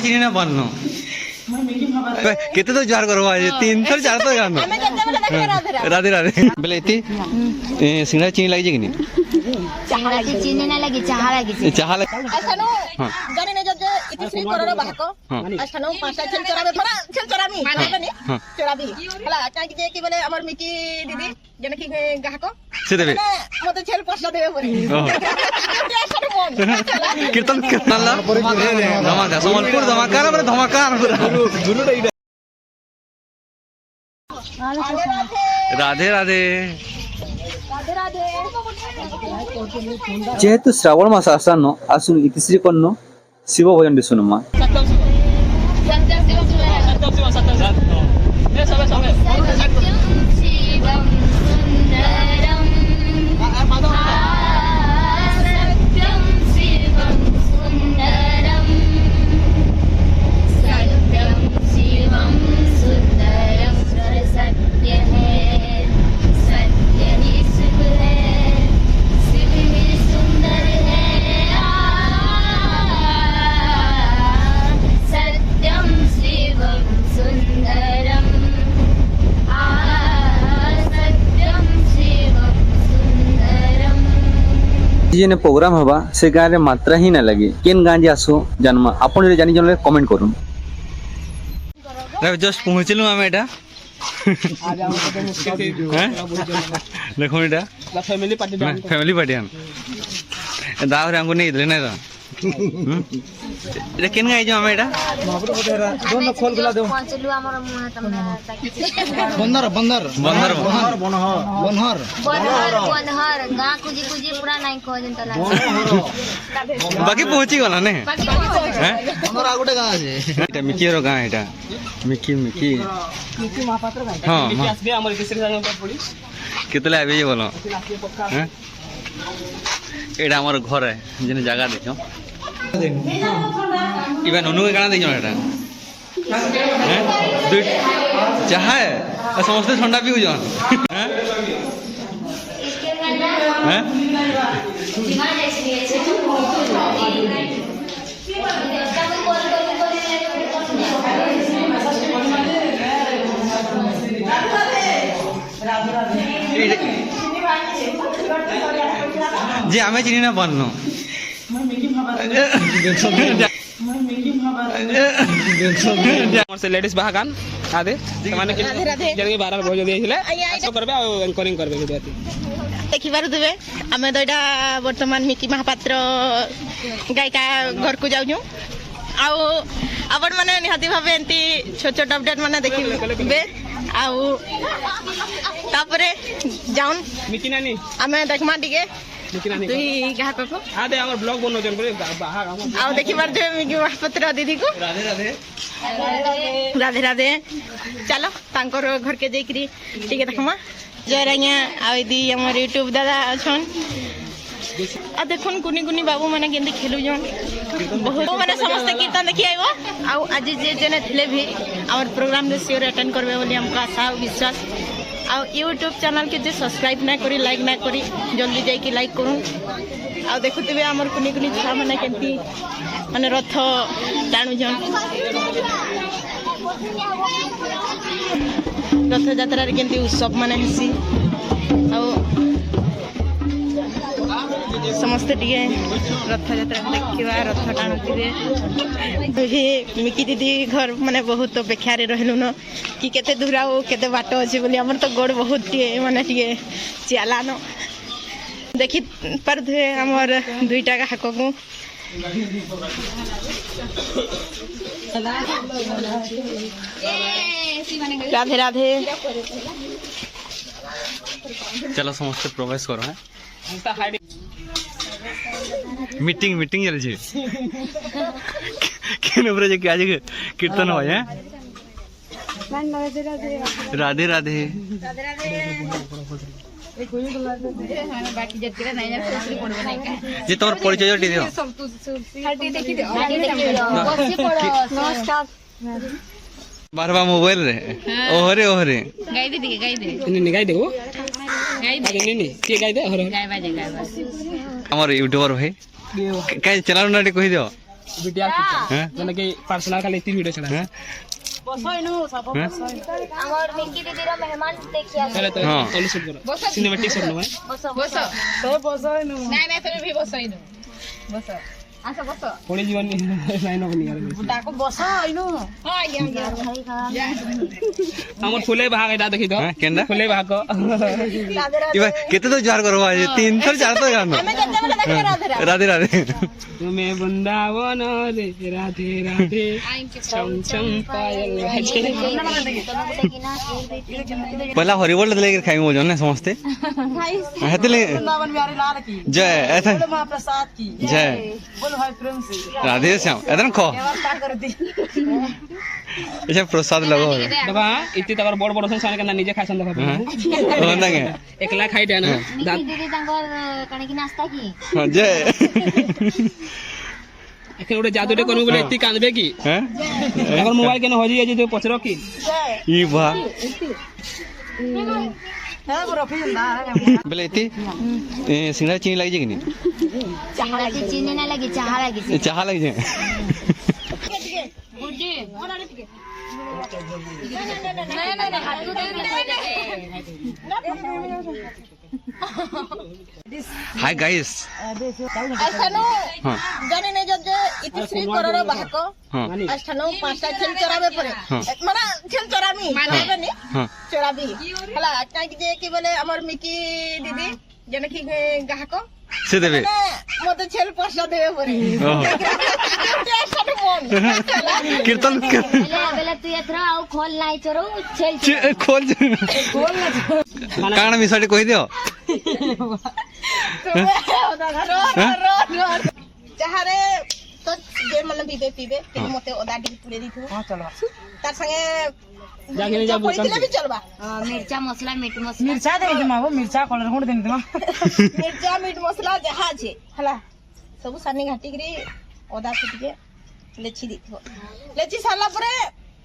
चिनी ना पानो कितने तो जार करो आज 3 थर 4 तो गानो राधे राधे बोले इतनी सिंगड़ा चीनी लगी कि नहीं चीनी ना लगी चाह लगी चाह लगी असानो जाने ने जब इति श्री करोड़ बाहको असानो पांचटा छेल चोराबे थोड़ा छेल चोरामी माने चोराबी हला काई जे कि बोले हमर मिकी दीदी जने कि गाहको से देबे मते छेल पांचटा देबे परे कीर्तन कीर्तन ला धमाका संबलपुर धमाका रे धमाका राधे राधे जेहेतु श्रावण मास आसान आसुन इतिश्री कर्ण शिव भजन सुनमा जेने प्रोग्राम हवा से गाँव रे मात्रा ही ना लगे केन गाँव जे आसो जन्म आपन रे जानि जन कमेंट करूँ जस्ट पहुँचलु आम एटा देखो एटा फैमिली पार्टी दावरे हमको नहीं देले ना এটা কেন গাইছো আমি এটা দোন খোল গলা দেও পঞ্চলু আমার মুহ তোমরা বন্দর বন্দর বন্দর বনহর বনহর বনহর বনহর গা কুজি কুজি পুরা নাই কো জন্ত লাগে বাকি পৌঁছি গলা নে হ্যাঁ আমার আগোটে গা আছে এটা মিকির গা এটা মিকি মিকি মিকি মহাপাত্র গা হ্যাঁ মিকি আসবে আমার কিসের জায়গা পর পড়ি কেতলে আবে যে বলো হ্যাঁ এটা আমার ঘরে যেনে জায়গা দেখো इवन उन्होंने कहना देखो एटा हैं दुई चाहा है समस्त ठंडा पीऊ जन हैं हैं जी हमें चिनी ना पानो लेडीज बाहागान आदे माने कि जने 12 बजे दिले आशा करबे आ एंकरिंग करबे वीडियो देखि बार देबे हमें दोइटा वर्तमान मिकी महापात्र गायिका घर को जाउनु आउ आपण माने निहाती भाबे एंती छोट छोट अपडेट माने देखिबे आउ तापरे जाउन मिकी नानी हमें देखमा दिगे मिकी नानी तुई गाह को आदे हमर ब्लॉग बनो जन करे बाहा आउ देखि बार दे मिकी महापात्र दीदी को राधे राधे राधे राधे चलो तांकर घर के जाइकरी ठीक देखमा जयराइया आदि हमर यूट्यूब दादा छन आ देखुन कुनी कुनी बाबू माने केंदी खेलु जन बहुत माने समस्त कीर्तन देखि आइबो आ आज जे जने थिले भी हमर प्रोग्राम रे शेयर अटेंड करबे बोली हमका आशा विश्वास आ यूट्यूब चैनल के जे सब्सक्राइब ना करी लाइक ना करी जल्दी जाई कि लाइक करू आ देखुतिबे हमर कुनी कुनी छा माने केंती माने रथ टाणु जन रथ यात्रा रे केंती उत्सव माने हसी आ समस्त टिके रथ यात्रा देखा रथ टाणुवे मिकी दीदी घर माने बहुत अपेक्षा रहलु न कि केते दूर आउ केते बाट अछि बोली हमर तो गोड़ बहुत माने टिके चियाला न देखि परधे हमर दुईटा हाको को राधे राधे चलो समस्त प्रवेश करो है मीटिंग मीटिंग चल छी केन ऊपर जे आज कीर्तन होय है राधे राधे जे तोर परिचय दी दियो बारबा मोबाइल रे ओहरे ओहरे गाई दे गाई दे नि गाई देबो गाई दे नि के गाई दे ओहरे गाई बाजे हमर यूट्यूबर भाई काई चैनल नाटी कहि दियो वीडियो जने कि पर्सनल खाली 3 वीडियो चला बसइनु सब बसइ हमर मिकी दीदी रो मेहमान देखिया चले तो चलो शूट करो सिनेमैटिक शूट नो बस बस तो बसइनु नहीं तुम भी बसइनु बस आसा बस पुणी जीवन लाइन बनी यार डाको बसइनु हां या हमर फुले भाग एटा देखि तो केंदा फुले भाग को इबा केते तो जार करबा 3 थर 4 तो गानो हमें केते बेला देख राधे राधे तुम्हें वृंदावन रे राधे राधे चम चम पायल बाजे पहला हरिबोल लेकर खाई मो जने समझते हेतले वृंदावन बिहारी लाल की जय ऐसा महाप्रसाद की जय बोल भाई प्रेम से राधे श्याम एदन खो व्यवस्था कर दी अच्छा प्रसाद लगो देखा इति तकर बड़ बड़ संसार के निजे खासन देखा हो नगे एकला खाई दे ना दीदी तांकर कणे की नाश्ता की जय एखे ओडे जादू रे कोनु बोले इति कांदबे की हैं अगर मोबाइल केन होजी जे तो पचरो की ई बा है रफी ना बेले इति सिंगड़ा चीनी लगी जे कि चाहा की चीनी ना लगी चाहा लगी चाह लगी जे बुड्डी नहीं हाथ दे हाय गाइस अस्थानो जाने ने जो इति श्री करोड़ बाहक अस्थानो 5टा छेल चराबे पड़े माने छेल चरामी माने ने चराबी हला काई जे कि बोले हमर मिकी दीदी जने कि गाहक से देबे मते छेल 5टा देबे पड़े कीर्तन बेला तू एथरा आउ खोल नाही चरो छेल खोल काना मिसाटे कहि दियो चाहरे तो जे मतलब पीबे कि मते ओदा डी पुरे दी थो हां चलो तार संगे जाके जा बोलसन भी चलबा मिर्चा मसला मीट मसला मिर्चा दे के मावो मिर्चा कलर कोड देन तमा मिर्चा मीट मसला जहा छे हला सब सानी घाटी करी ओदा छुटिके लेची दी थो लेची साला परे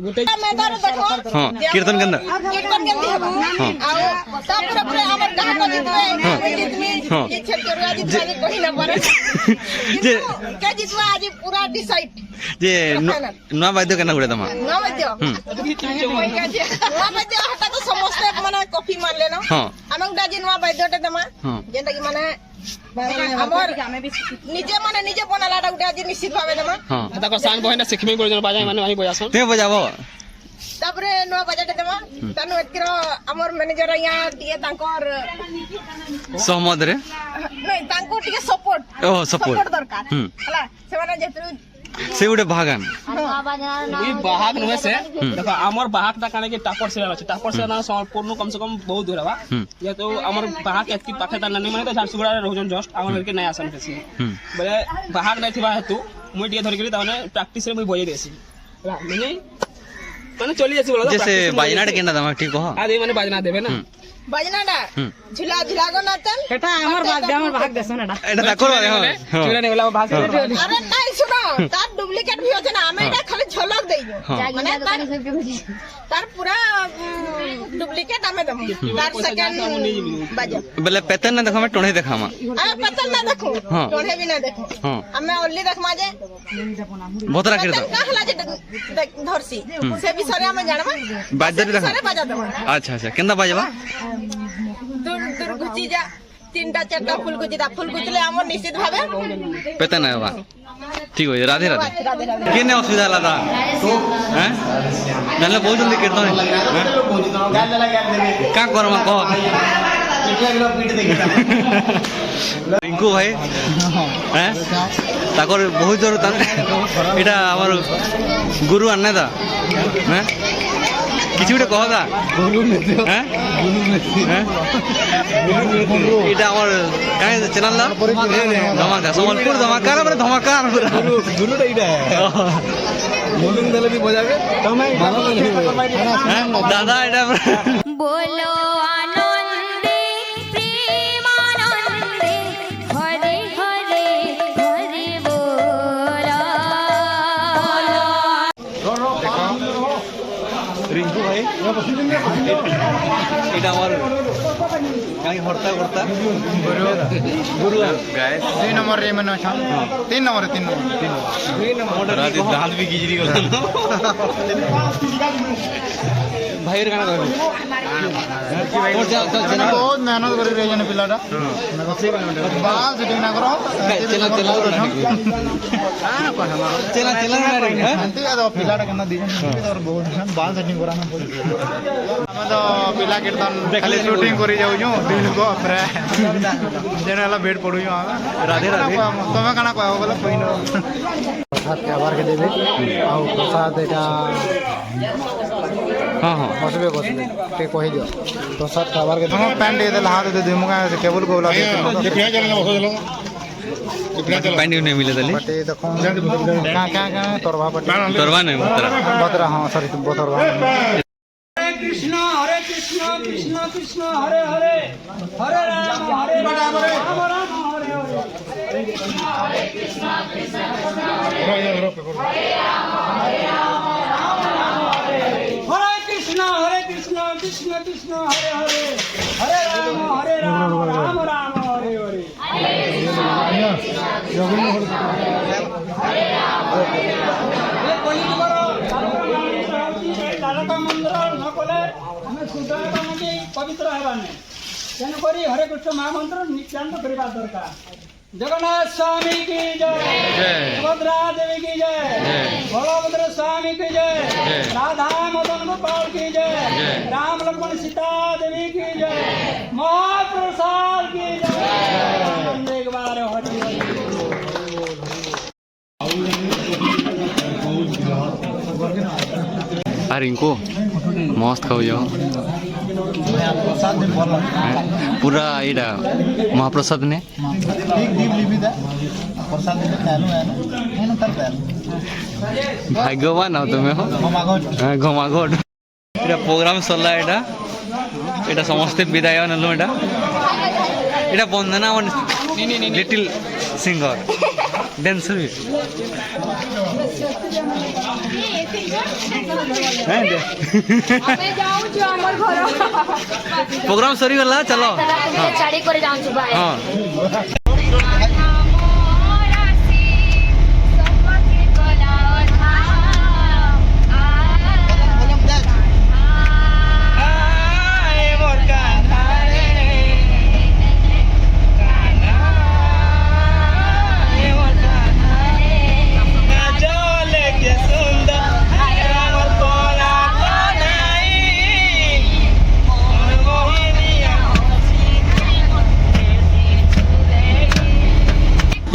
गोटे मैदान देखो हां कीर्तन के अंदर कीर्तन के अंदर आओ तापर परे हमर गाहक जितवे जितमी ये छल करू आज जितवे कहि ना पारे जे के जितवा आज पूरा डिसाइड जे नवा वाद्य केना गुडे तमा ना मध्य हटा तो समस्त माने कॉफी मान लेना हां हमक दाजी नवा वाद्यटे तमा जेंटा कि माने हमर निजे माने निजे बनालाटा उठे आज निश्चित भाबे तमा हां तकर सान बहना सिखमे बोल बाजा माने वही बजासन ते बजाबो तापरे नवा बजाटे तमा तनु एतकर हमर मैनेजर यहाँ टिके तांकर सहमत रे नहीं तांको टिके सपोर्ट सपोर्ट दरकार हला से माने जेतु से उडे भागान ई बाहक नवे से देखो हमर बाहक ता काने के टापर से अछि टापर से ना संपूर्ण कम से कम बहुत दूर बा या तो हमर बाहक एतकी पाखे ता नहीं माने तो झारसुगुड़ा रहजन जस्ट हमर के नया आसन के बोले बाहक नहीं थिबा हेतु मुई टिके धरि के ताने प्रैक्टिस रे मुई बजे देसी माने चली जासी बोला जैसे बाजनाट केना दमा ठीक हो आदि माने बाजना देबे ना बाजनाडा झुला झुला गो नाचन एटा हमर भाग देसन एटा एटा ताकोर वाले हां चुरा ने वाला भाग अरे नहीं सुनो तार डुप्लीकेट भी होছে ना हमें एटा खाली झलक देइयो माने तार पूरा डुप्लीकेट हमें दम तार सेकंड बाजा बेले पेतन ना देखो मैं टोणे देखामा आ पतन ना देखो टोणे भी ना देखो हमें ओनली देखमा जे भोतरा कीर्तन कहला जे धरसी से विषय हमें जानबा बाजा भी देखा बाजा दम अच्छा अच्छा केंदा बाजबा दूर दूर गुची जा 3टा 4टा फूल गुचिदा फूल गुचले हमर निश्चित भाबे पेतन है बा ठीक हो राधे राधे केने असुविधा लादा हैं नले बहुत जल्दी कीर्तन का करमा कह रिंकू भाई हैं ताकर बहुत जोर एटा हमर गुरु अन्ने दा हैं किछु गोटे कहता हैं एटा हमर काहे चैनल दा धमाका संबलपुर धमाका रे धमाका गुरु इटा है मोलुंग दले भी बजावे तमे दादा एटा बोलो आनंदे प्रेमानंदे हरे हरे हरे बोला रिंकू भाई এটা আমার কাই হরতা করতা গুরু গায় 2 नंबर रे मन 3 नंबर রাতে দাঁত भी गिजरी গলা ভাইয়ের গানা কইবে बहुत मेहनत करी रहे जने पिलाटा बाल सेटिंग ना करो चला चला चला चला रे अंते तो पिलाटा कना दी और बहुत बाल सेटिंग कराना पड़े हम तो पिला कीर्तन खाली शूटिंग करी जाऊ जो दिन को प्रे जेनेला भेट पड़ू जो राधे राधे तमे कना कहबो बोले कोई न प्रसाद के आभार के देबे आ प्रसाद एटा हां हां बसबे ते कहि दियो प्रसाद के आभार के हम पैंट दे देला हाथ दे दे मुका केबल को बोला दे कितना चलना बस देलो पैंट नहीं मिले तले बटे देखो का तोरवा बटे तोरवा नहीं बतरा हां सॉरी बतरवा कृष्ण कृष्ण कृष्ण हरे हरे हरे राम हरे राम राम राम हरे हरे हरे कृष्ण कृष्ण हरे हरे हरे कृष्ण कृष्ण कृष्ण हरे हरे हरे राम राम राम हरे हरे पवित्र हेबानी तेणुक हरे कृष्ण महामंत्र नित्यान्त करवा दरकार जगन्नाथ स्वामी की जय सुभद्रा देवी की जय बलभद्र स्वामी की जय राधा मदन गोपाल की जय राम लक्ष्मण सीता देवी की जय महाप्रसाद की जय एक बार हरि আর ইনকো মস্ত খাও যাও पूरा एटा महाप्रसाद ने ठीक दीप लिबिदा प्रसाद दे खालो एनो तर पेल भाग्यवान हो तुम हो घमाघट এটা প্রোগ্রাম চললা এটা সমস্ত বিদায় নলো এটা বন্দনা লিটল সিঙ্গার ড্যান্সার प्रोग्राम सरी गला चलो शादी करे जाऊं छु भाई हां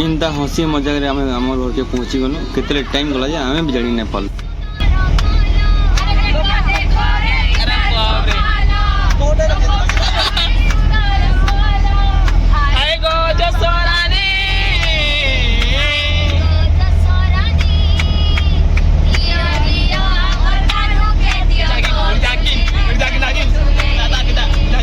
इंता हसी मजाक आम घर के पहुँची गलु के टाइम गला आम भी जानी नहीं पाल।